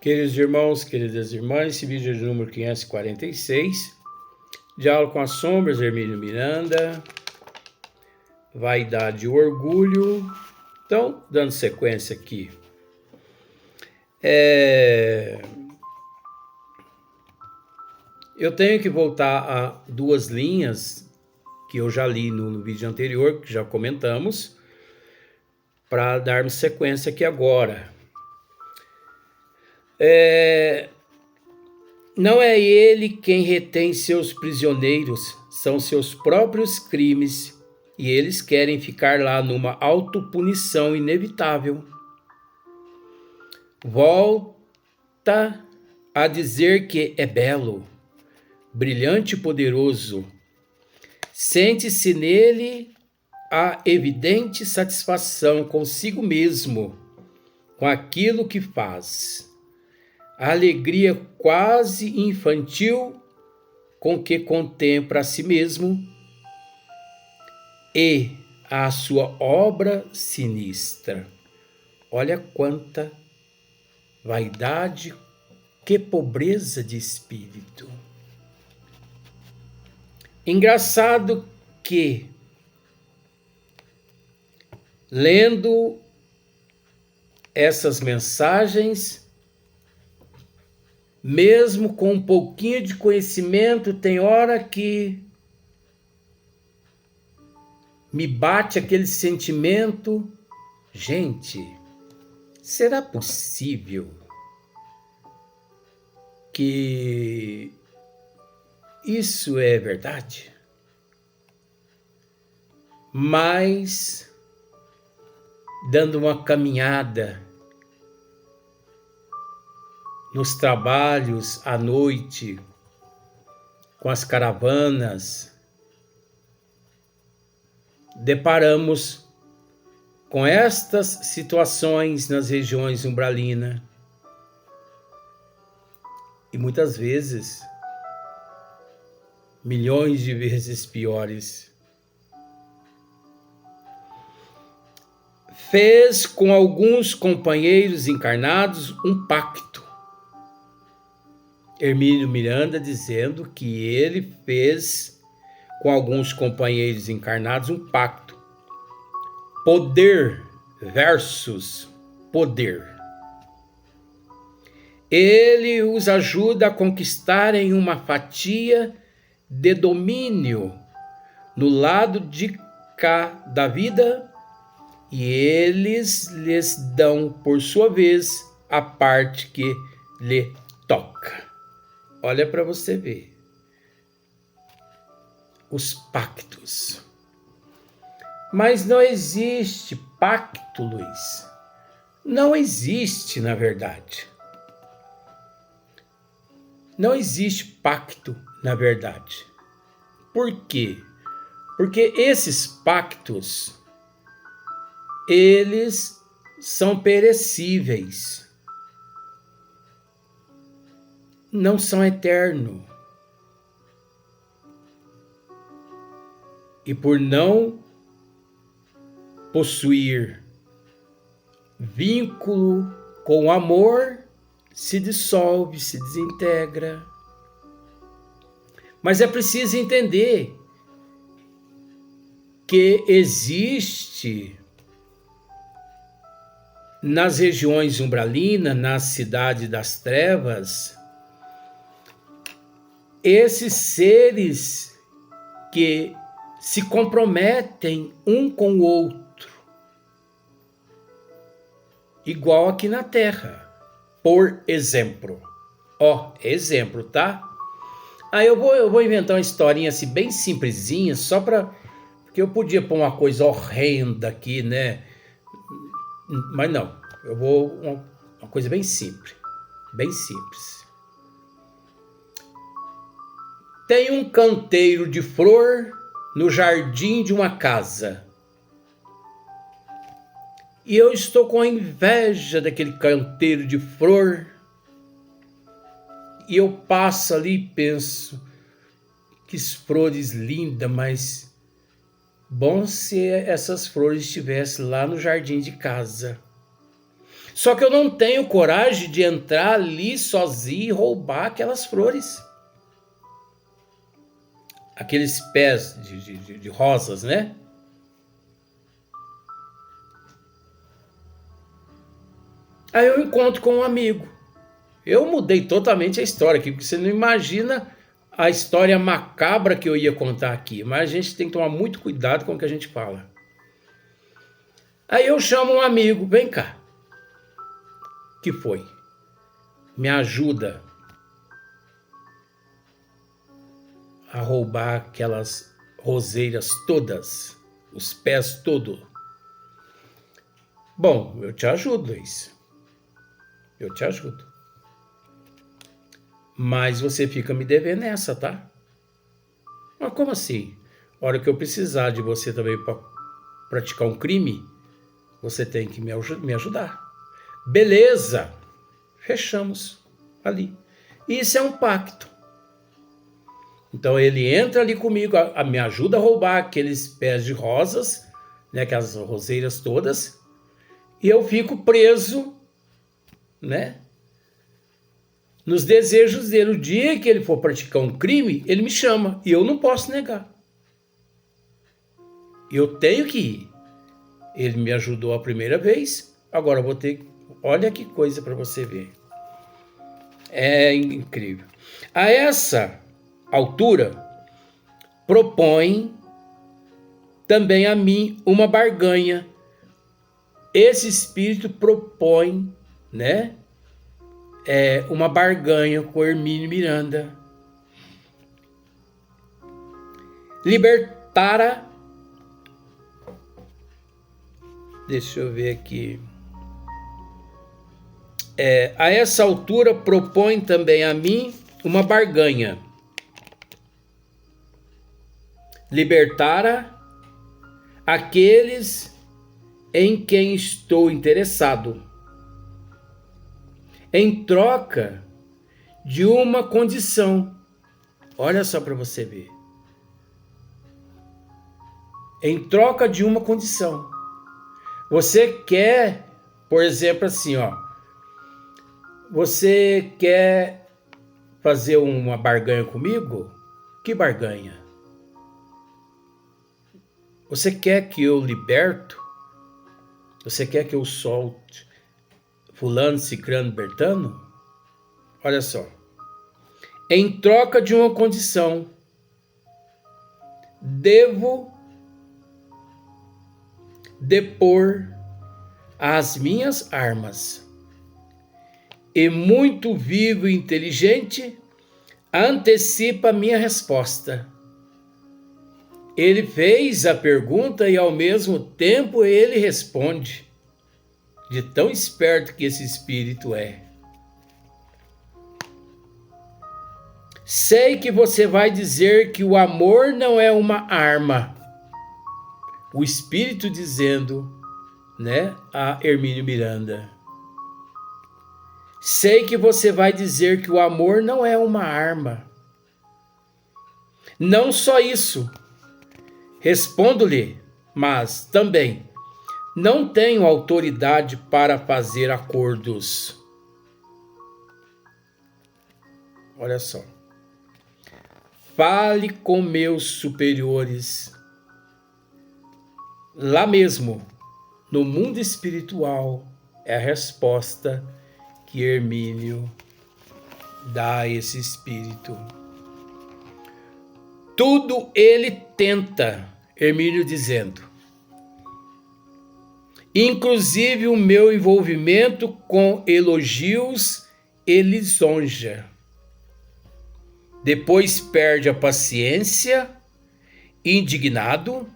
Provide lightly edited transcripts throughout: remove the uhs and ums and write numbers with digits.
Queridos irmãos, queridas irmãs, esse vídeo é de número 546, Diálogo com as Sombras, Hermínio Miranda, Vaidade e Orgulho. Então, dando sequência aqui, eu tenho que voltar a duas linhas que eu já li no vídeo anterior, que já comentamos, para darmos sequência aqui agora. Não é ele quem retém seus prisioneiros, são seus próprios crimes, e eles querem ficar lá numa autopunição inevitável. Volta a dizer que é belo, brilhante e poderoso. Sente-se nele a evidente satisfação consigo mesmo, com aquilo que faz. A alegria quase infantil com que contempla a si mesmo e a sua obra sinistra. Olha quanta vaidade, que pobreza de espírito. Engraçado que, lendo essas mensagens, mesmo com um pouquinho de conhecimento, tem hora que me bate aquele sentimento: gente, será possível que isso é verdade? Mas, dando uma caminhada nos trabalhos à noite, com as caravanas, deparamos com estas situações nas regiões umbralinas e muitas vezes, milhões de vezes piores. Fez com alguns companheiros encarnados um pacto. Hermínio Miranda dizendo que ele fez com alguns companheiros encarnados um pacto. Poder versus poder. Ele os ajuda a conquistarem uma fatia de domínio no lado de cá da vida, e eles lhes dão, por sua vez, a parte que lhe toca. Olha para você ver. Os pactos. Mas não existe pacto, Luiz. Não existe, na verdade. Não existe pacto, na verdade. Por quê? Porque esses pactos, eles são perecíveis. Não são eternos. E por não possuir vínculo com o amor, se dissolve, se desintegra. Mas é preciso entender que existe nas regiões umbralinas, na cidade das trevas, esses seres que se comprometem um com o outro, igual aqui na Terra. Por exemplo, exemplo, tá? Aí eu vou inventar uma historinha assim bem simplesinha, só porque eu podia pôr uma coisa horrenda aqui, né? Mas não, eu vou uma coisa bem simples, bem simples. Tem um canteiro de flor no jardim de uma casa. E eu estou com inveja daquele canteiro de flor. E eu passo ali e penso: que flores lindas, mas bom se essas flores estivessem lá no jardim de casa. Só que eu não tenho coragem de entrar ali sozinho e roubar aquelas flores. Aqueles pés de rosas, né? Aí eu encontro com um amigo. Eu mudei totalmente a história aqui, porque você não imagina a história macabra que eu ia contar aqui. Mas a gente tem que tomar muito cuidado com o que a gente fala. Aí eu chamo um amigo, vem cá. Que foi? Me ajuda a roubar aquelas roseiras todas, os pés todos. Bom, eu te ajudo, Luiz. Eu te ajudo. Mas você fica me devendo essa, tá? Mas como assim? A hora que eu precisar de você também para praticar um crime, você tem que me ajudar. Beleza! Fechamos ali. Isso é um pacto. Então ele entra ali comigo, me ajuda a roubar aqueles pés de rosas, né, aquelas roseiras todas, e eu fico preso, né, nos desejos dele. O dia que ele for praticar um crime, ele me chama e eu não posso negar. Eu tenho que ir. Ele me ajudou a primeira vez, agora eu vou ter. Olha que coisa para você ver. É incrível. A essa altura, propõe também a mim uma barganha. Esse espírito propõe, né, uma barganha com Hermínio Miranda. Libertara. Deixa eu ver aqui. A essa altura propõe também a mim uma barganha. Libertara aqueles em quem estou interessado, em troca de uma condição. Olha só para você ver. Em troca de uma condição. Você quer, por exemplo, assim, ó. Você quer fazer uma barganha comigo? Que barganha? Você quer que eu liberto? Você quer que eu solte fulano, cicrano, bertano? Olha só. Em troca de uma condição, devo depor as minhas armas. E muito vivo e inteligente, antecipa a minha resposta. Ele fez a pergunta e ao mesmo tempo ele responde, de tão esperto que esse espírito é. Sei que você vai dizer que o amor não é uma arma. O espírito dizendo, né, a Hermínio Miranda. Sei que você vai dizer que o amor não é uma arma. Não só isso. Respondo-lhe, mas também não tenho autoridade para fazer acordos. Olha só. Fale com meus superiores. Lá mesmo, no mundo espiritual, é a resposta que Hermínio dá a esse espírito. Tudo ele tenta, Hermínio dizendo. Inclusive o meu envolvimento com elogios e lisonja. Depois perde a paciência, indignado,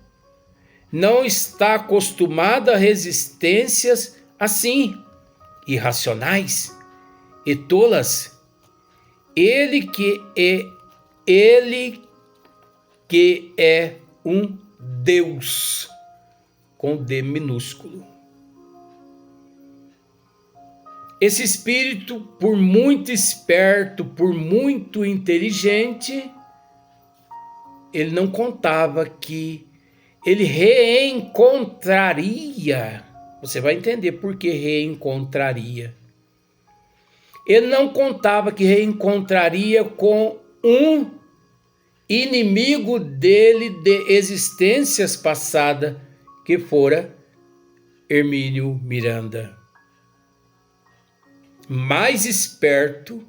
não está acostumado a resistências assim, irracionais e tolas. Ele que é um Deus, com D minúsculo. Esse espírito, por muito esperto, por muito inteligente, ele não contava que ele reencontraria Você vai entender por que reencontraria. Ele não contava que reencontraria com um inimigo dele de existências passadas, que fora Hermínio Miranda. Mais esperto,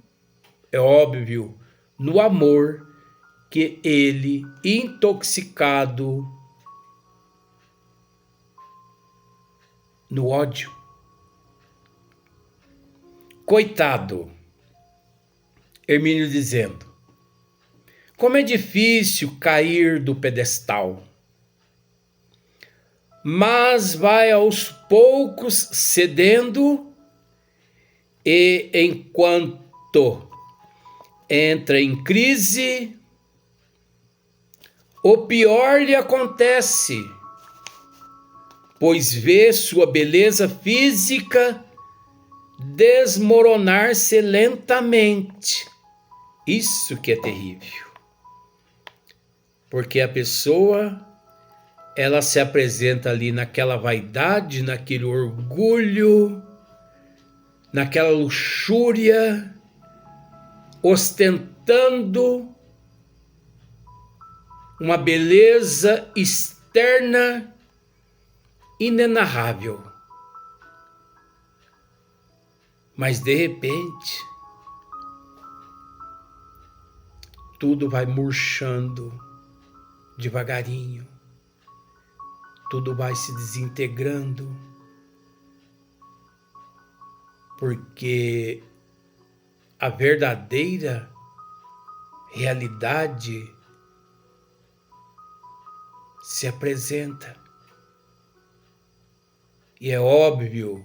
é óbvio, no amor, que ele, intoxicado no ódio. Coitado, Hermínio dizendo, como é difícil cair do pedestal, mas vai aos poucos cedendo, e enquanto entra em crise, o pior lhe acontece, pois vê sua beleza física desmoronar-se lentamente. Isso que é terrível. Porque a pessoa, ela se apresenta ali naquela vaidade, naquele orgulho, naquela luxúria, ostentando uma beleza externa inenarrável. Mas de repente, tudo vai murchando devagarinho, tudo vai se desintegrando, porque a verdadeira realidade se apresenta. E é óbvio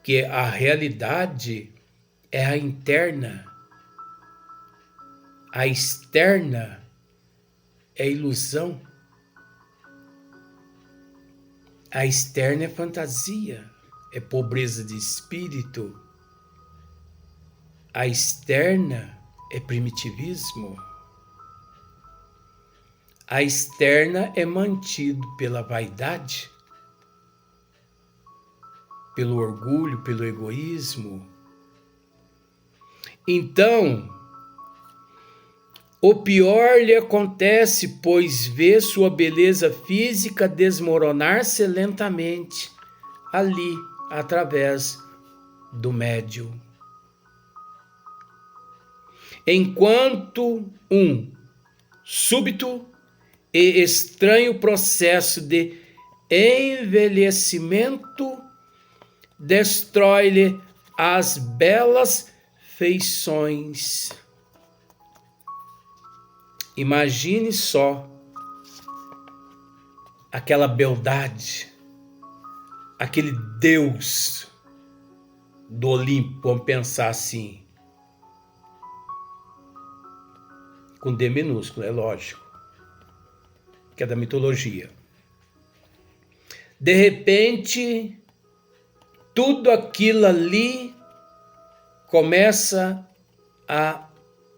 que a realidade é a interna, a externa é ilusão, a externa é fantasia, é pobreza de espírito, a externa é primitivismo, a externa é mantido pela vaidade, pelo orgulho, pelo egoísmo. Então, o pior lhe acontece, pois vê sua beleza física desmoronar-se lentamente, ali, através do médium. Enquanto um súbito e estranho processo de envelhecimento destrói-lhe as belas feições. Imagine só aquela beldade, aquele Deus do Olimpo, vamos pensar assim, com D minúsculo, é lógico, que é da mitologia. De repente, tudo aquilo ali começa a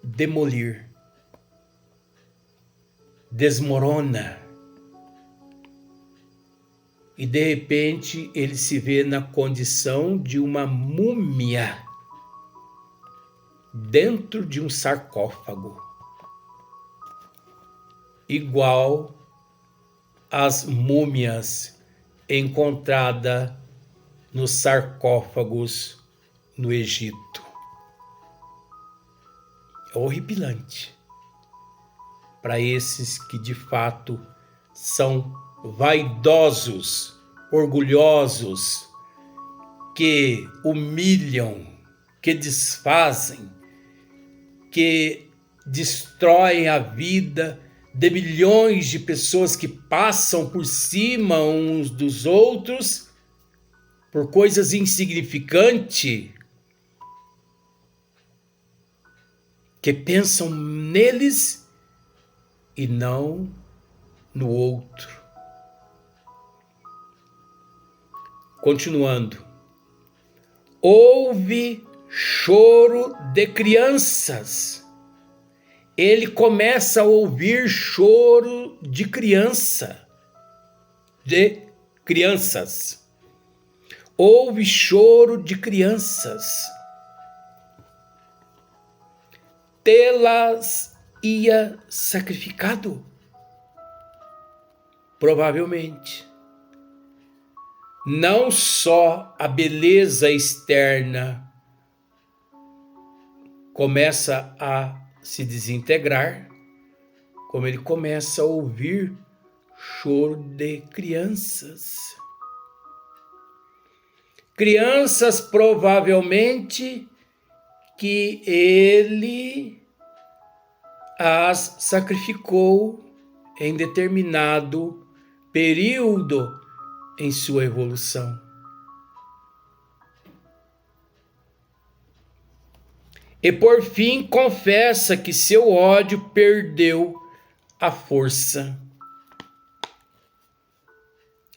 demolir, desmorona, e de repente ele se vê na condição de uma múmia dentro de um sarcófago, igual às múmias encontradas nos sarcófagos no Egito. É horripilante para esses que de fato são vaidosos, orgulhosos, que humilham, que desfazem, que destroem a vida de milhões de pessoas que passam por cima uns dos outros por coisas insignificantes, que pensam neles e não no outro. Continuando. Houve choro de crianças. Ele começa a ouvir choro de criança, de crianças. Houve choro de crianças. Tê-las ia sacrificado? Provavelmente. Não só a beleza externa começa a se desintegrar, como ele começa a ouvir choro de crianças. Crianças provavelmente que ele as sacrificou em determinado período em sua evolução. E por fim confessa que seu ódio perdeu a força.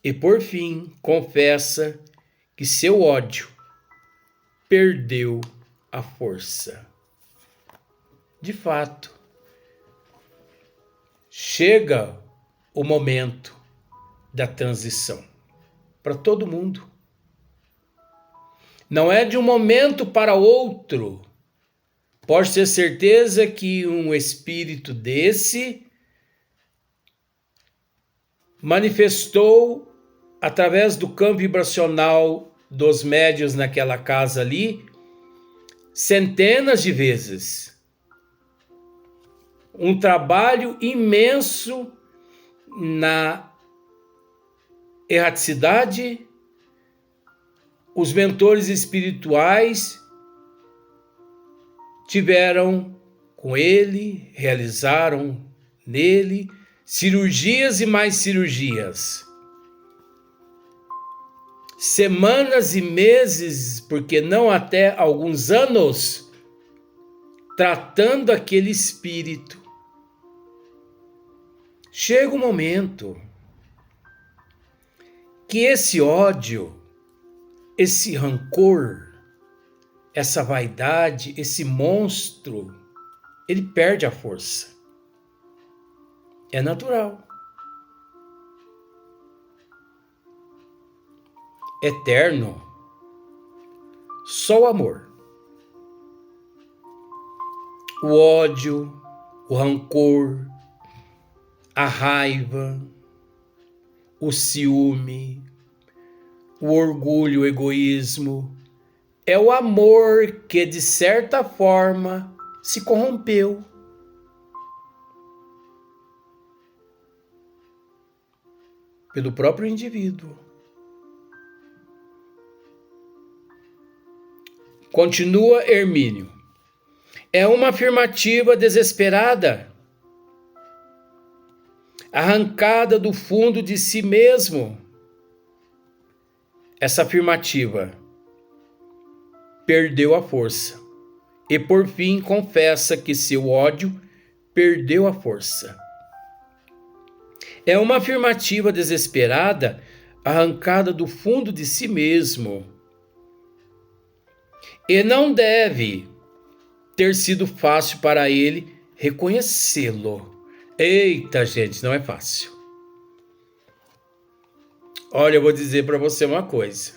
E por fim confessa que seu ódio perdeu a força. De fato, chega o momento da transição para todo mundo. Não é de um momento para outro. Pode ter certeza que um espírito desse manifestou através do campo vibracional dos médiuns naquela casa ali centenas de vezes. Um trabalho imenso na erraticidade. Os mentores espirituais tiveram com ele, realizaram nele cirurgias e mais cirurgias. Semanas e meses, porque não até alguns anos, tratando aquele espírito. Chega um momento que esse ódio, esse rancor, essa vaidade, esse monstro, ele perde a força. É natural. Eterno, só o amor. O ódio, o rancor, a raiva, o ciúme, o orgulho, o egoísmo, é o amor que, de certa forma, se corrompeu. Pelo próprio indivíduo. Continua Hermínio. É uma afirmativa desesperada, arrancada do fundo de si mesmo. Essa afirmativa perdeu a força e por fim confessa que seu ódio perdeu a força. É uma afirmativa desesperada, arrancada do fundo de si mesmo. E não deve ter sido fácil para ele reconhecê-lo. Eita, gente, não é fácil. Olha, eu vou dizer para você uma coisa.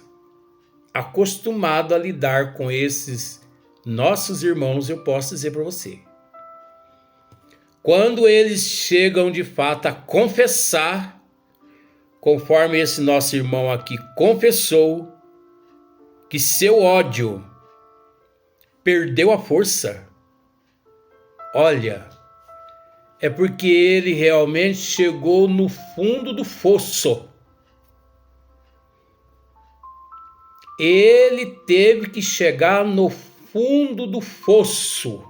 Acostumado a lidar com esses nossos irmãos, eu posso dizer para você. Quando eles chegam de fato a confessar, conforme esse nosso irmão aqui confessou, que seu ódio perdeu a força, olha, é porque ele realmente chegou no fundo do fosso. Ele teve que chegar no fundo do fosso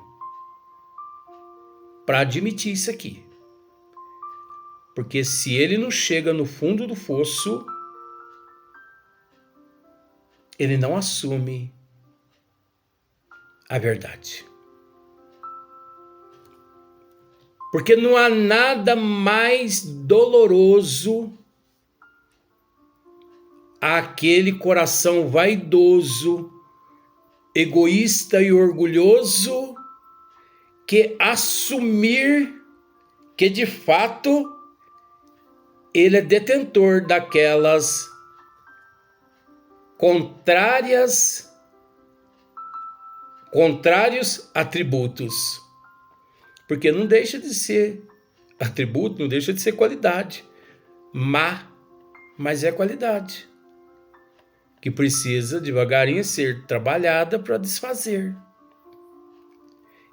para admitir isso aqui. Porque se ele não chega no fundo do fosso, ele não assume a verdade. Porque não há nada mais doloroso àquele coração vaidoso, egoísta e orgulhoso que assumir que de fato ele é detentor daquelas contrários atributos. Porque não deixa de ser atributo, não deixa de ser qualidade. Mas é qualidade. Que precisa devagarinho ser trabalhada para desfazer.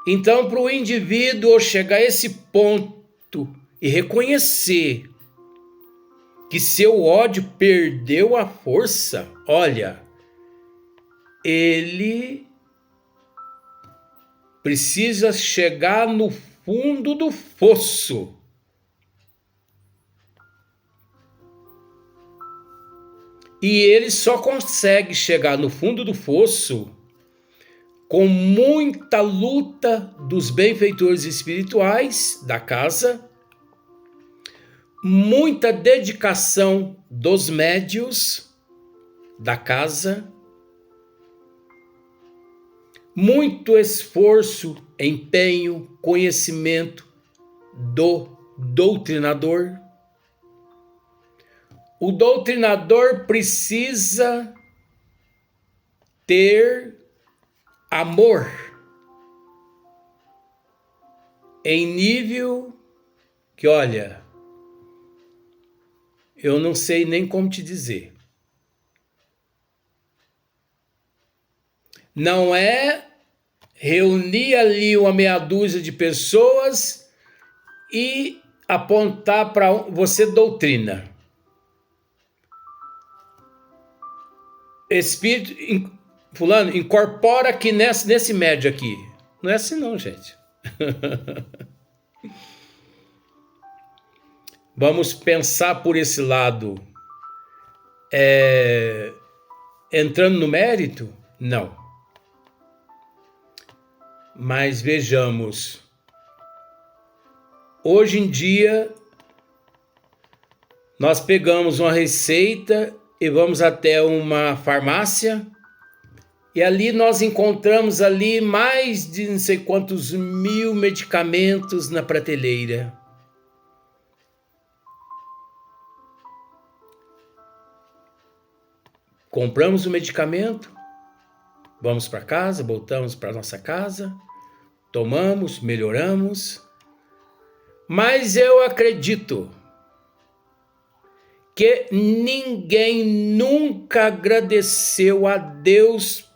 Então, para o indivíduo chegar a esse ponto e reconhecer que seu ódio perdeu a força, olha, ele precisa chegar no fundo do fosso. E ele só consegue chegar no fundo do fosso com muita luta dos benfeitores espirituais da casa, muita dedicação dos médios da casa, muito esforço, empenho, conhecimento do doutrinador. O doutrinador precisa ter amor em nível que, olha, eu não sei nem como te dizer. Não é reunir ali uma meia dúzia de pessoas e apontar para você doutrina. Espírito, fulano, incorpora aqui nesse médio aqui. Não é assim não, gente. Vamos pensar por esse lado. Entrando no mérito? Não. Mas vejamos. Hoje em dia, nós pegamos uma receita e vamos até uma farmácia e ali nós encontramos ali mais de não sei quantos mil medicamentos na prateleira. Compramos o medicamento, vamos para casa, voltamos para nossa casa, tomamos, melhoramos, mas eu acredito que ninguém nunca agradeceu a Deus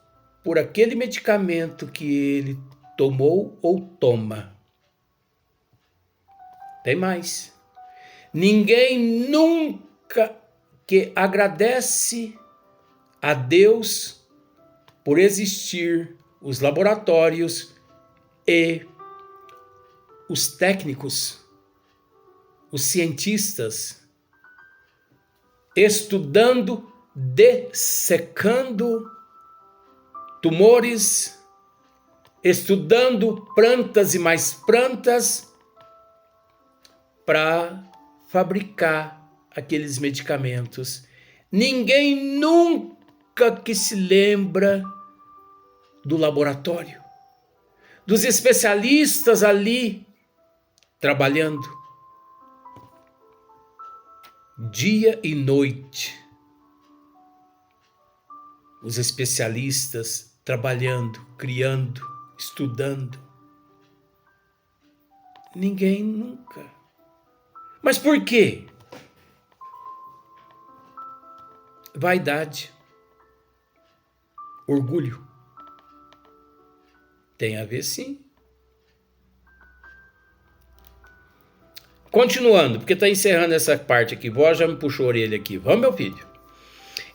por aquele medicamento que ele tomou ou toma. Tem mais. Ninguém nunca que agradece a Deus por existir os laboratórios e os técnicos, os cientistas, estudando, dessecando tumores, estudando plantas e mais plantas para fabricar aqueles medicamentos. Ninguém nunca que se lembra do laboratório, dos especialistas ali trabalhando dia e noite, os especialistas trabalhando, criando, estudando. Ninguém nunca. Mas por quê? Vaidade, orgulho. Tem a ver, sim. Continuando, porque está encerrando essa parte aqui. Vó já me puxou a orelha aqui. Vamos, meu filho.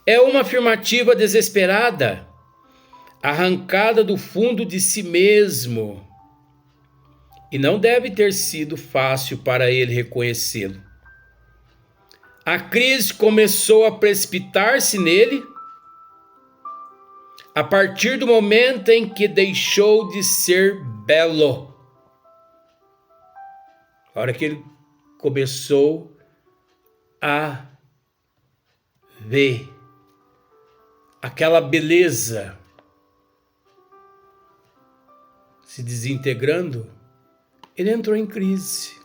É uma afirmativa desesperada, arrancada do fundo de si mesmo. E não deve ter sido fácil para ele reconhecê-lo. A crise começou a precipitar-se nele a partir do momento em que deixou de ser belo. A hora que ele começou a ver aquela beleza se desintegrando, ele entrou em crise.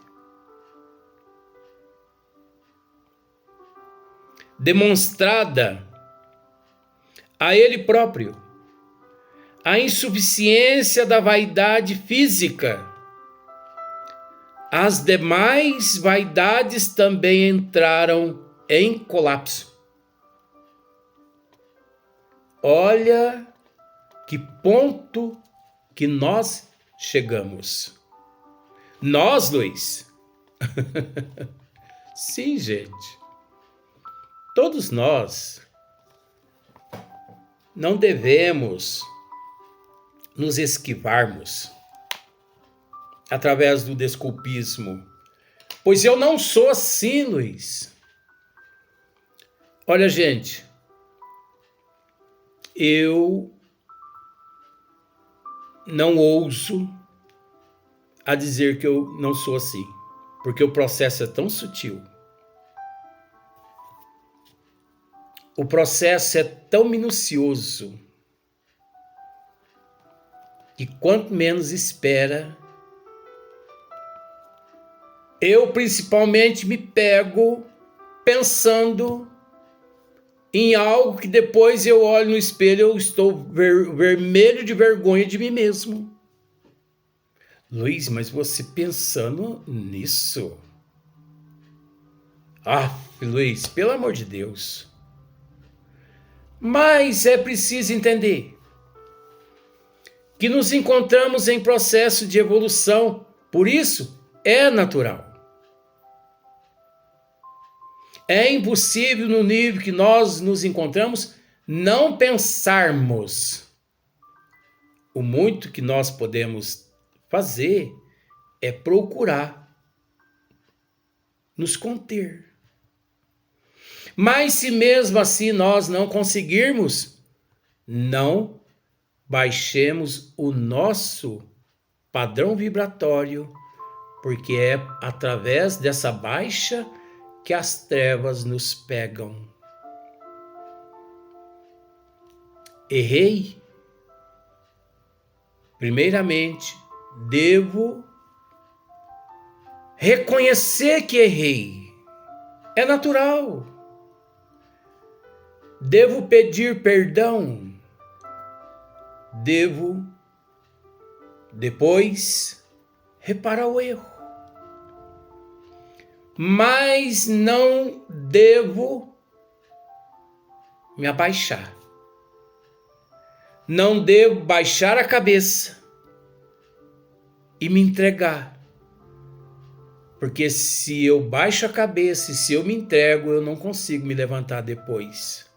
demonstrada a ele próprio, a insuficiência da vaidade física. As demais vaidades também entraram em colapso. Olha que ponto que nós chegamos. Nós, Luiz. Sim, gente. Todos nós não devemos nos esquivarmos através do desculpismo. Pois eu não sou assim, Luiz. Olha, gente, eu não ouso a dizer que eu não sou assim, porque o processo é tão sutil. O processo é tão minucioso que quanto menos espera, eu principalmente me pego pensando em algo que depois eu olho no espelho e eu estou vermelho de vergonha de mim mesmo. Luiz, mas você pensando nisso? Ah, Luiz, pelo amor de Deus. Mas é preciso entender que nos encontramos em processo de evolução, por isso é natural. É impossível, no nível que nós nos encontramos, não pensarmos. O muito que nós podemos fazer é procurar nos conter. Mas se mesmo assim nós não conseguirmos, não baixemos o nosso padrão vibratório, porque é através dessa baixa que as trevas nos pegam. Errei? Primeiramente, devo reconhecer que errei. É natural. Devo pedir perdão. Devo, depois, reparar o erro. Mas não devo me abaixar. Não devo baixar a cabeça e me entregar. Porque se eu baixo a cabeça e se eu me entrego, eu não consigo me levantar depois.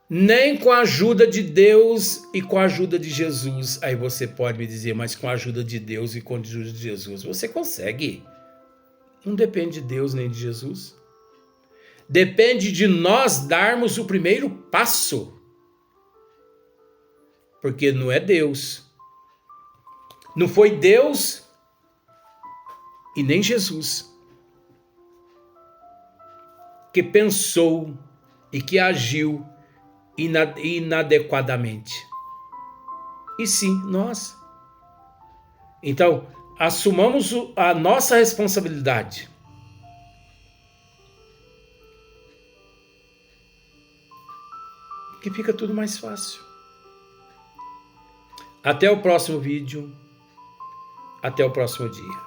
Nem com a ajuda de Deus e com a ajuda de Jesus. Aí você pode me dizer, mas com a ajuda de Deus e com a ajuda de Jesus, você consegue. Não depende de Deus nem de Jesus. Depende de nós darmos o primeiro passo. Porque não é Deus. Não foi Deus e nem Jesus que pensou e que agiu inadequadamente. E sim, nós. Então, assumamos a nossa responsabilidade. Que fica tudo mais fácil. Até o próximo vídeo. Até o próximo dia.